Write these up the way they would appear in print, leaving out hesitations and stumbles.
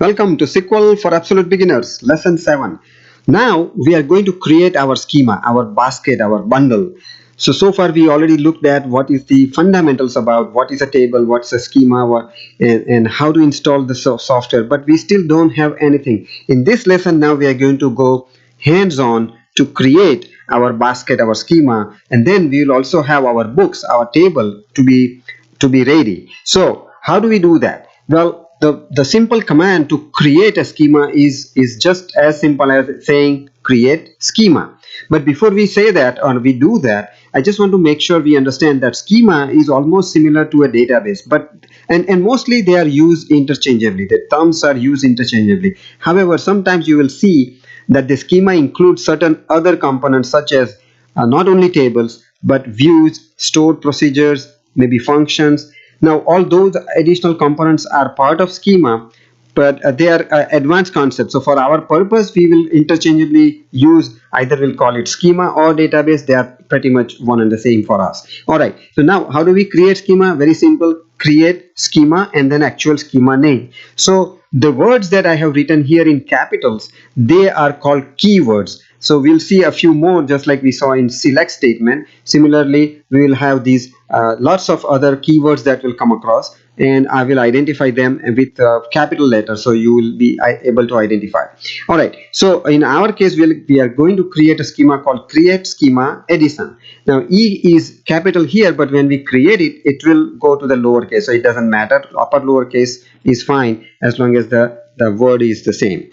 Welcome to SQL for Absolute Beginners, Lesson 7. Now we are going to create our schema, our basket, our bundle. So far we already looked at what is the fundamentals about what is a table, what's a schema, and how to install the software, but we still don't have anything. In this lesson now we are going to go hands-on to create our basket, our schema, and then we will also have our books, our table to be ready. So how do we do that? Well, the simple command to create a schema is just as simple as saying create schema. But before we say that or we do that, I just want to make sure we understand that schema is almost similar to a database, but and mostly they are used interchangeably. The terms are used interchangeably. However, sometimes you will see that the schema includes certain other components such as not only tables but views, stored procedures, maybe functions. Now all those additional components are part of schema, but they are advanced concepts. So for our purpose we will interchangeably use, either we'll call it schema or database. They are pretty much one and the same for us. Alright, so now how do we create schema? Very simple. Create schema and then actual schema name. So the words that I have written here in capitals, they are called keywords. So we'll see a few more, just like we saw in select statement. Similarly, we will have these lots of other keywords that will come across, and I will identify them with capital letters, so you will be able to identify. All right, so in our case we are going to create a schema called create schema addition. Now E is capital here, but when we create it, it will go to the lowercase, so it doesn't matter. Upper lowercase is fine as long as the word is the same.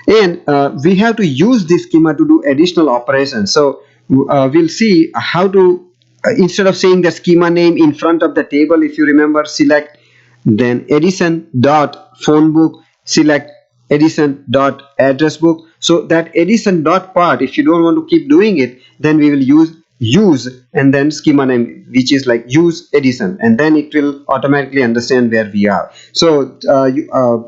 And we have to use this schema to do additional operations. So we'll see how to instead of saying the schema name in front of the table, if you remember, select then addition dot phone book, select addition dot address book. So that addition dot part, if you don't want to keep doing it, then we will use and then schema name, which is like use addition, and then it will automatically understand where we are. So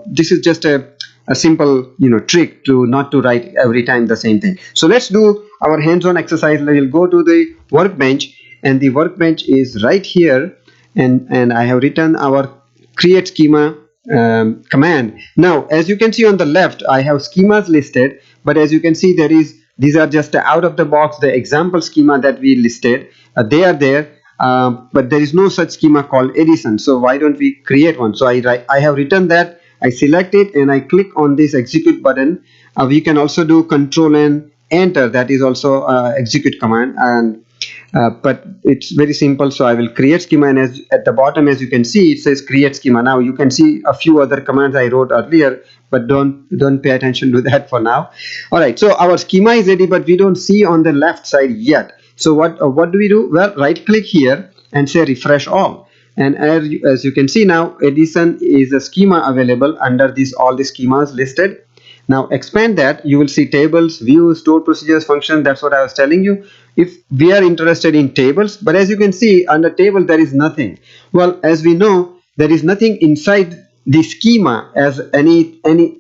this is just a simple trick to not to write every time the same thing. So let's do our hands-on exercise. We'll go to the workbench, and the workbench is right here, and I have written our create schema command. Now as you can see on the left, I have schemas listed, but as you can see these are just out of the box the example schema that we listed. They are there, but there is no such schema called addition. So why don't we create one? So I have written that. I select it and I click on this execute button. We can also do control and enter, that is also execute command, and but it's very simple. So I will create schema, and as at the bottom, as you can see, it says create schema. Now you can see a few other commands I wrote earlier, but don't pay attention to that for now. All right, so our schema is ready, but we don't see on the left side yet. So what do we do? Well, right click here and say refresh all. And as you can see now, addition is a schema available under all the schemas listed. Now expand that, you will see tables, views, stored procedures, functions. That's what I was telling you. If we are interested in tables, but as you can see under table there is nothing. Well, as we know, there is nothing inside the schema as any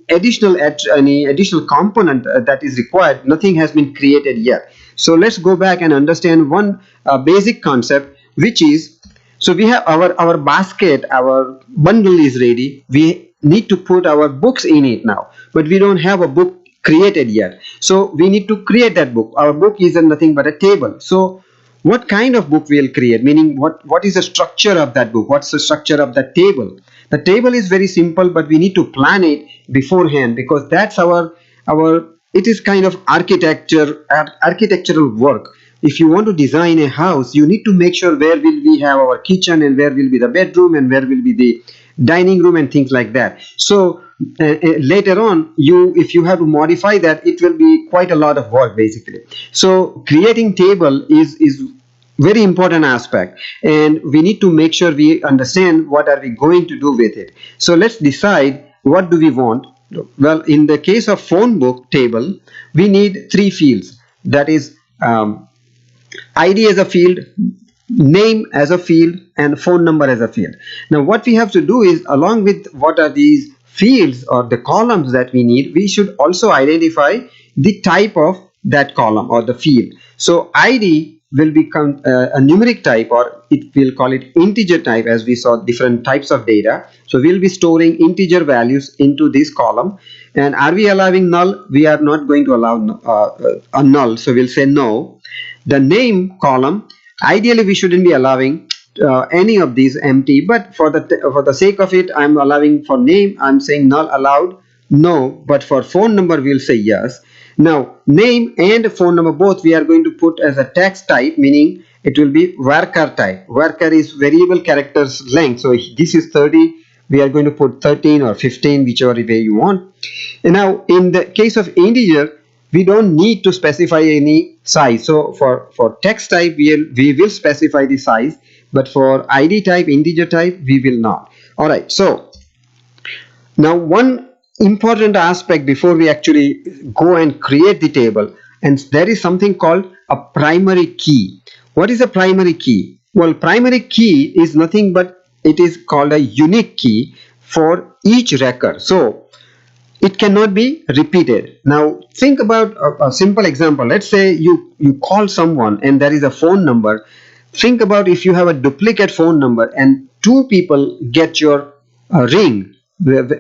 additional component that is required. Nothing has been created yet. So let's go back and understand one basic concept, which is, so we have our basket, our bundle is ready. We need to put our books in it now, but we don't have a book created yet. So we need to create that book. Our book is nothing but a table. So what kind of book we'll create? Meaning what is the structure of that book? What's the structure of that table? The table is very simple, but we need to plan it beforehand, because that's it is kind of architectural work. If you want to design a house, you need to make sure where will we have our kitchen, and where will be the bedroom, and where will be the dining room, and things like that. So later on, if you have to modify that, it will be quite a lot of work basically. So creating table is very important aspect, and we need to make sure we understand what are we going to do with it. So let's decide what do we want. Well, in the case of phone book table, we need 3 fields. That is ID as a field, name as a field, and phone number as a field. Now what we have to do is, along with what are these fields or the columns that we need, we should also identify the type of that column or the field. So ID will become a numeric type, or it will call it integer type, as we saw different types of data. So we'll be storing integer values into this column. And are we allowing null? We are not going to allow a null, so we'll say no. The name column, ideally we shouldn't be allowing any of these empty, but for the sake of it, I'm allowing for name, I'm saying null allowed, no. But for phone number, we'll say yes. Now name and phone number both we are going to put as a text type, meaning it will be varchar type. Varchar is variable characters length, so this is 30, we are going to put 13 or 15, whichever way you want. And now in the case of integer, we don't need to specify any size. So for text type, we will specify the size, but for ID type, integer type, we will not. All right, so now one important aspect before we actually go and create the table, and there is something called a primary key. What is a primary key? Well, primary key is nothing but it is called a unique key for each record, so it cannot be repeated. Now think about a simple example. Let's say you call someone and there is a phone number. Think about if you have a duplicate phone number and two people get your ring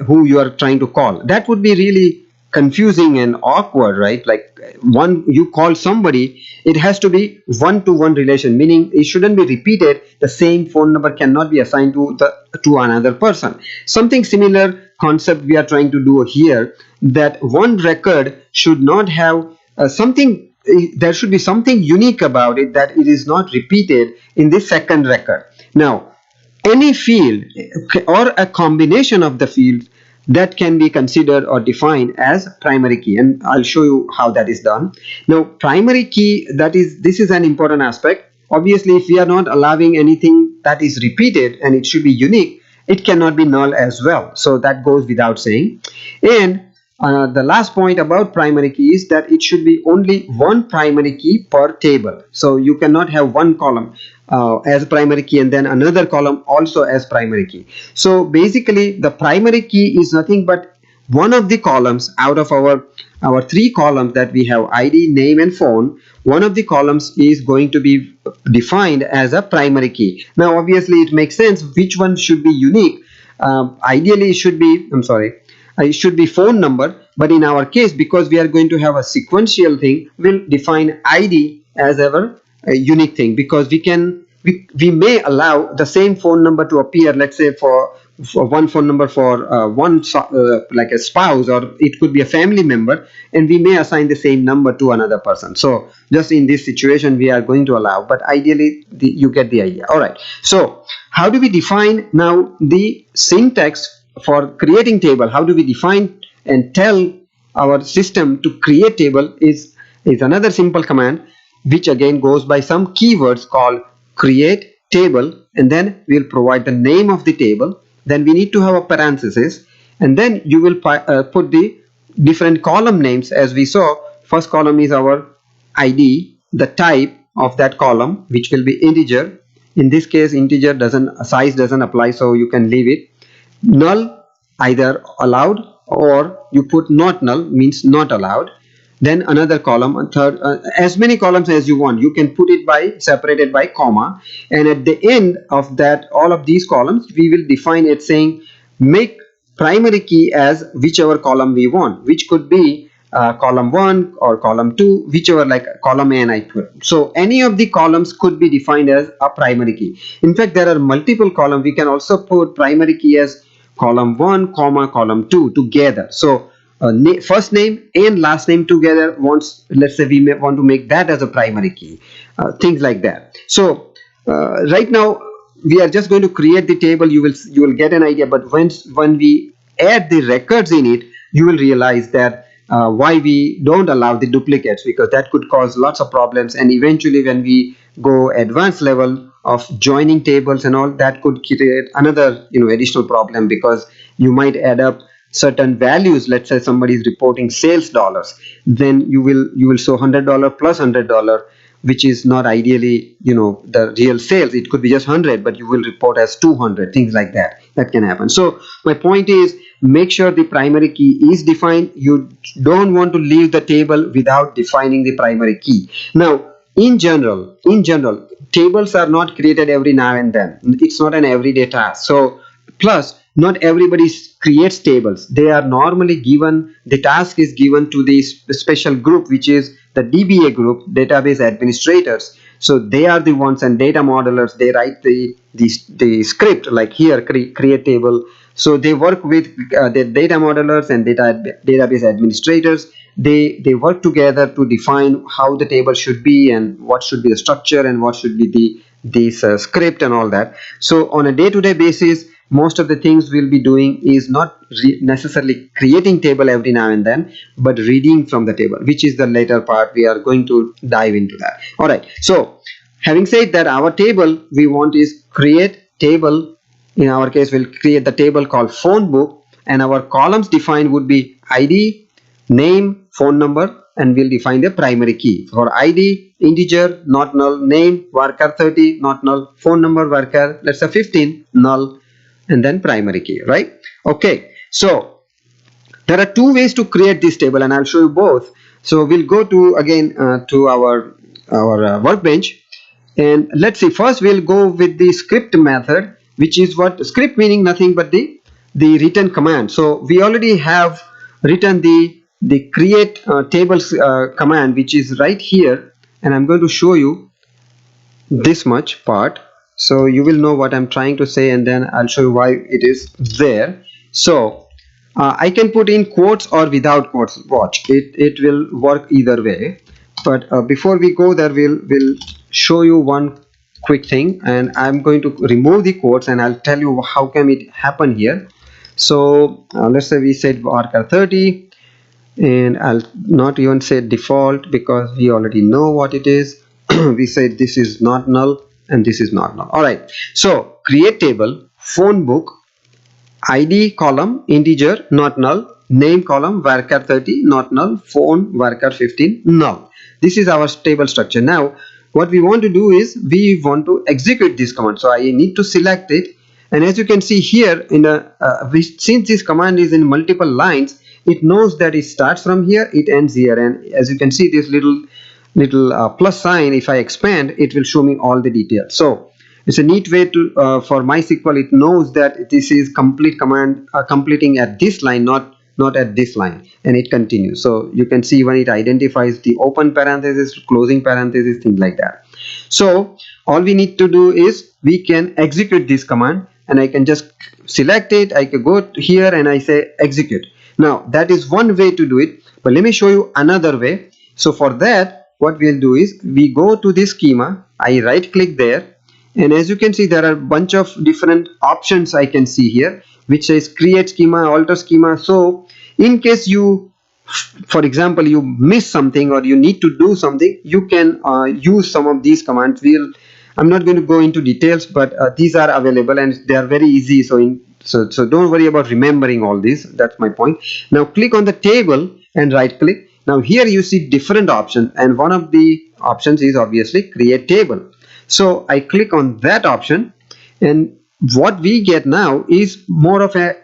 who you are trying to call. That would be really confusing and awkward, right? Like one, you call somebody, it has to be one-to-one relation, meaning it shouldn't be repeated. The same phone number cannot be assigned to another person. Something similar concept we are trying to do here, that one record should not have there should be something unique about it, that it is not repeated in the second record. Now any field or a combination of the fields that can be considered or defined as primary key, and I'll show you how that is done. Now primary key, this is an important aspect. Obviously if we are not allowing anything that is repeated and it should be unique, it cannot be null as well, so that goes without saying. And the last point about primary key is that it should be only one primary key per table. So you cannot have one column as primary key and then another column also as primary key. So basically the primary key is nothing but one of the columns out of our three columns that we have: ID, name and phone. One of the columns is going to be defined as a primary key. Now obviously it makes sense which one should be unique. Ideally it should be, it should be phone number, but in our case, because we are going to have a sequential thing, we'll define ID as our unique thing, because we may allow the same phone number to appear, let's say for one phone number for like a spouse, or it could be a family member, and we may assign the same number to another person. So just in this situation we are going to allow, but ideally you get the idea. All right, so how do we define now the syntax for creating table? How do we define and tell our system to create table is another simple command, which again goes by some keywords called create table, and then we'll provide the name of the table. Then we need to have a parenthesis, and then you will put the different column names. As we saw, first column is our ID, the type of that column, which will be integer. In this case integer size doesn't apply, so you can leave it. Null, either allowed, or you put not null, means not allowed. Then another column, a third, as many columns as you want. You can put it separated by comma, and at the end of that, all of these columns, we will define it saying make primary key as whichever column we want, which could be column 1 or column 2, whichever, like column n I put. So any of the columns could be defined as a primary key. In fact, there are multiple columns. We can also put primary key as column 1 comma column 2 together. So first name and last name together, let's say we may want to make that as a primary key, things like that. So right now we are just going to create the table. You will get an idea, but when we add the records in it, you will realize that why we don't allow the duplicates, because that could cause lots of problems, and eventually when we go advanced level of joining tables and all, that could create another additional problem, because you might add up certain values. Let's say somebody is reporting sales dollars, then you will show $100 plus $100, which is not ideally the real sales. It could be just 100, but you will report as 200, things like that can happen. So my point is, make sure the primary key is defined. You don't want to leave the table without defining the primary key. Now in general, tables are not created every now and then. It's not an everyday task. So plus, not everybody creates tables. They are normally given, the task is given to the special group, which is the DBA group, database administrators. So they are the ones, and data modelers, they write the script, like here, create table. So they work with the data modelers and database administrators. They work together to define how the table should be, and what should be the structure, and what should be the script and all that. So on a day-to-day basis, most of the things we'll be doing is not necessarily creating table every now and then, but reading from the table, which is the later part. We are going to dive into that. All right, so having said that, our table we want is create table. In our case, we'll create the table called phone book, and our columns defined would be ID, name, phone number, and we'll define the primary key. For ID, integer, not null, name, varchar 30, not null, phone number, varchar, let's say 15, null, and then primary key, right? Okay, so there are two ways to create this table, and I'll show you both. So we'll go to again to our workbench, and let's see, first we'll go with the script method, which is what script meaning nothing but the written command. So we already have written the create tables command, which is right here, and I'm going to show you this much part, so you will know what I'm trying to say, and then I'll show you why it is there. So I can put in quotes or without quotes. Watch, it will work either way. But before we go there, we'll show you one quick thing, and I'm going to remove the quotes, and I'll tell you how can it happen here. So let's say we said varchar 30, and I'll not even say default because we already know what it is. We said this is not null and this is not null. All right, so create table, phone book, ID column, integer, not null, name column, varchar 30, not null, phone, varchar 15, null. This is our table structure. Now what we want to do is we want to execute this command. So I need to select it, and as you can see here, in since this command is in multiple lines, it knows that it starts from here, it ends here, and as you can see, this little plus sign, if I expand, it will show me all the details. So it's a neat way to for MySQL, it knows that this is complete command completing at this line, not at this line, and it continues. So you can see when it identifies the open parenthesis, closing parenthesis, things like that. So all we need to do is we can execute this command, and I can just select it, I can go here and I say execute. Now that is one way to do it, but let me show you another way. So for that, what we'll do is we go to this schema, I right click there, and as you can see, there are a bunch of different options I can see here, which says create schema, alter schema. So in case you, for example, you miss something or you need to do something, you can use some of these commands. I'm not going to go into details, but these are available and they are very easy. So don't worry about remembering all these. That's my point. Now click on the table and right click. Now here you see different options, and one of the options is obviously create table. So I click on that option, and what we get now is more of a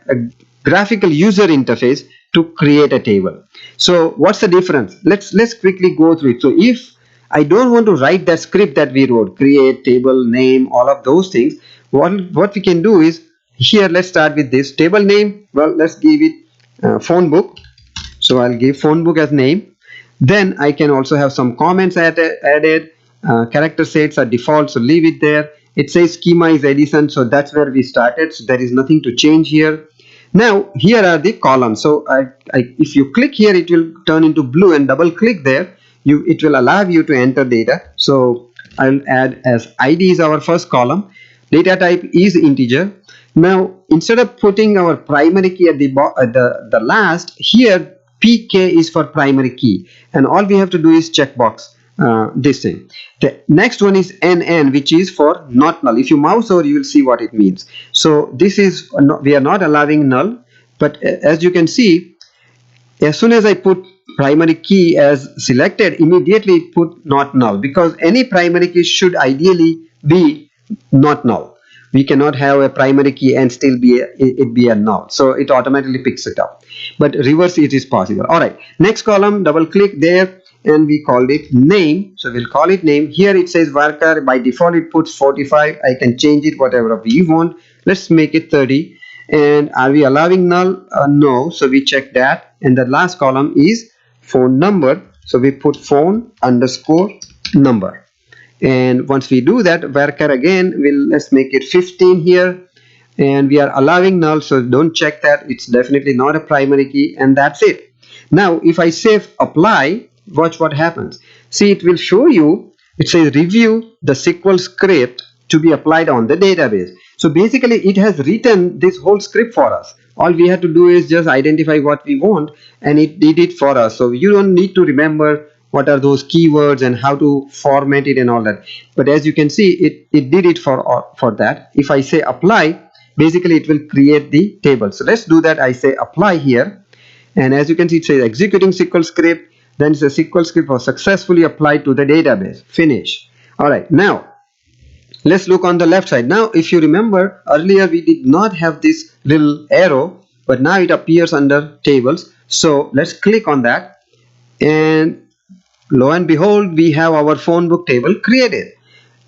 graphical user interface to create a table. So what's the difference? Let's quickly go through it. So if I don't want to write that script that we wrote, create table name, all of those things, what we can do is here, let's start with this table name. Well, let's give it phone book. So I'll give phone book as name. Then I can also have some comments added. Character sets are default, so leave it there. It says schema is Edison, so that's where we started, so there is nothing to change here. Now here are the columns. So if you click here, it will turn into blue, and double click there, it will allow you to enter data. So I'll add as ID is our first column, data type is integer. Now instead of putting our primary key at the last, here PK is for primary key, and all we have to do is checkbox this thing. The next one is NN, which is for not null. If you mouse over, you will see what it means. So this is we are not allowing null, but as you can see, as soon as I put primary key as selected, immediately it put not null, because any primary key should ideally be not null. We cannot have a primary key and still be a null, so it automatically picks it up, but reverse it is possible. All right, next column, double click there, and we called it name. So we'll call it name. Here it says varchar, by default it puts 45. I can change it whatever we want. Let's make it 30. And are we allowing null? No, so we check that. And the last column is phone number, so we put phone underscore number. And once we do that, varchar again, let's make it 15 here, and we are allowing null, so don't check that. It's definitely not a primary key, and that's it. Now if I say apply, watch what happens. See, it will show you, it says review the SQL script to be applied on the database. So basically it has written this whole script for us. All we have to do is just identify what we want, and it did it for us. So you don't need to remember what are those keywords and how to format it and all that. But as you can see, it did it for that. If I say apply, basically it will create the table. So let's do that. I say apply here, and as you can see, it says executing SQL script. Then it's a SQL script was successfully applied to the database. Finish. All right, now let's look on the left side. Now if you remember, earlier we did not have this little arrow, but now it appears under tables. So let's click on that, and lo and behold, we have our phone book table created.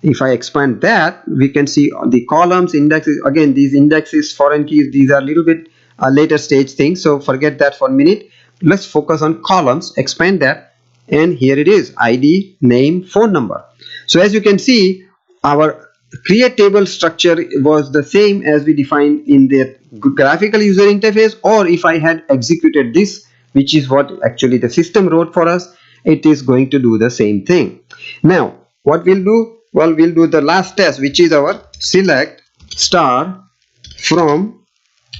If I expand that, we can see the columns, indexes. Again, these indexes, foreign keys, these are a little bit later stage things, so forget that for a minute. Let's focus on columns, expand that, and here it is, ID, name, phone number. So as you can see, our create table structure was the same as we defined in the graphical user interface, or if I had executed this, which is what actually the system wrote for us, it is going to do the same thing. Now what we'll do, well, we'll do the last test, which is our select star from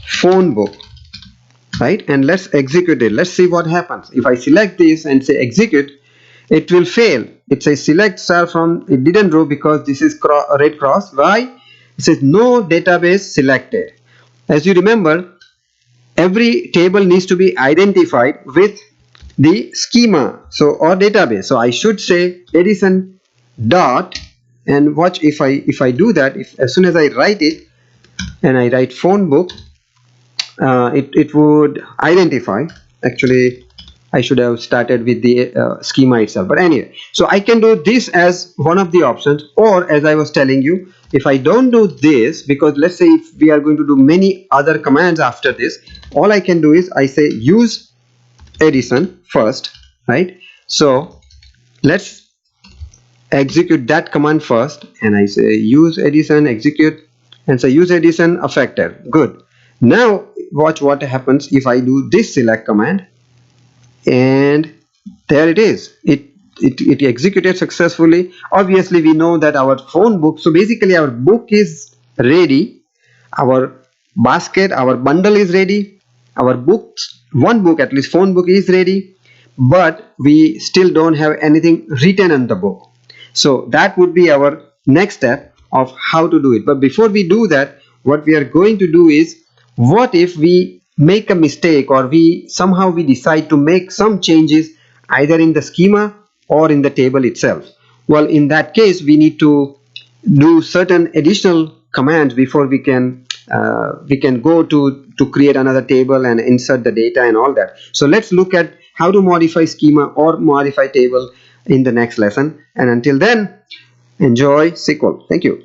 phone book, right? And let's execute it. Let's see what happens. If I select this and say execute, it will fail. It says select star from, it didn't do because this is red cross. Why? It says no database selected. As you remember, every table needs to be identified with the schema, so or database. So I should say Edison dot, and watch, if I do that, if as soon as I write it and I write phone book, it would identify. Actually I should have started with the schema itself, but anyway, so I can do this as one of the options. Or as I was telling you, if I don't do this, because let's say if we are going to do many other commands after this, all I can do is I say use Edison first, right? So let's execute that command first, and I say use Edison, execute, and say use Edison affected. Good. Now watch what happens if I do this select command, and there it is. It executed successfully. Obviously we know that our phone book, so basically our book is ready, our basket, our bundle is ready, our books, one book at least, phone book is ready, but we still don't have anything written in the book. So that would be our next step of how to do it. But before we do that, what we are going to do is, what if we make a mistake, or we decide to make some changes either in the schema or in the table itself? Well, in that case we need to do certain additional commands before we can go to create another table and insert the data and all that. So let's look at how to modify schema or modify table in the next lesson, and until then, enjoy SQL. Thank you.